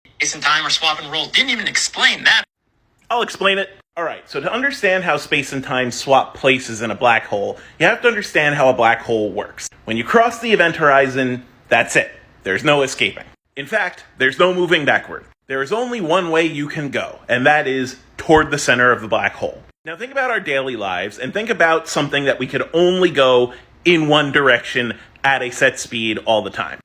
Space and time or swap and roll. Didn't even explain that. I'll explain it. Alright, so to understand how space and time swap places in a black hole, you have to understand how a black hole works. When you cross the event horizon, that's it. There's no escaping. In fact, there's no moving backward. There is only one way you can go, and that is toward the center of the black hole. Now think about our daily lives, and think about something that we could only go in one direction at a set speed all the time.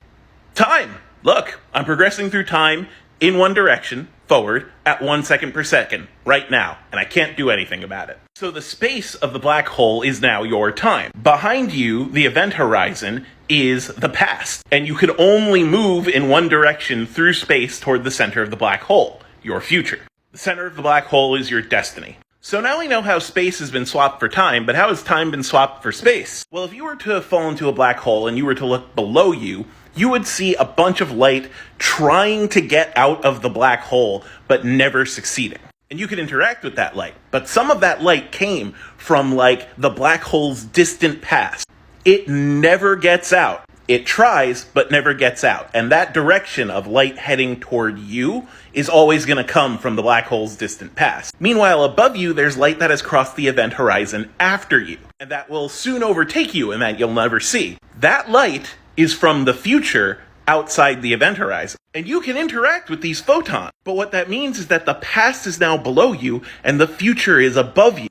Time! Look, I'm progressing through time in one direction, forward, at 1 second per second, right now, and I can't do anything about it. So the space of the black hole is now your time. Behind you, the event horizon, is the past, and you could only move in one direction through space toward the center of the black hole, your future. The center of the black hole is your destiny. So now we know how space has been swapped for time, but how has time been swapped for space? Well, if you were to fall into a black hole and you were to look below you, you would see a bunch of light trying to get out of the black hole, but never succeeding. And you could interact with that light, but some of that light came from, like, the black hole's distant past. It never gets out. It tries, but never gets out. And that direction of light heading toward you is always going to come from the black hole's distant past. Meanwhile, above you, there's light that has crossed the event horizon after you, and that will soon overtake you and that you'll never see. That light is from the future outside the event horizon. And you can interact with these photons. But what that means is that the past is now below you and the future is above you.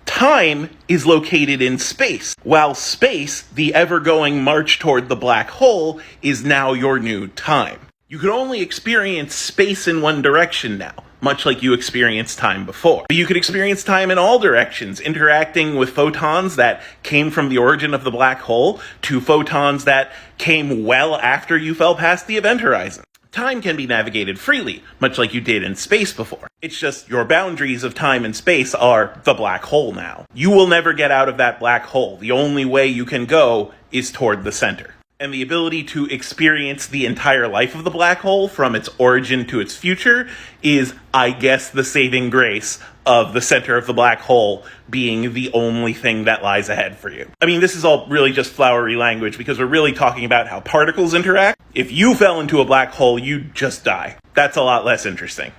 Time is located in space, while space, the ever-going march toward the black hole, is now your new time. You can only experience space in one direction now, much like you experienced time before. But you could experience time in all directions, interacting with photons that came from the origin of the black hole to photons that came well after you fell past the event horizon. Time can be navigated freely, much like you did in space before. It's just your boundaries of time and space are the black hole now. You will never get out of that black hole. The only way you can go is toward the center. And the ability to experience the entire life of the black hole from its origin to its future is, I guess, the saving grace of the center of the black hole being the only thing that lies ahead for you. I mean, this is all really just flowery language because we're really talking about how particles interact. If you fell into a black hole, you'd just die. That's a lot less interesting.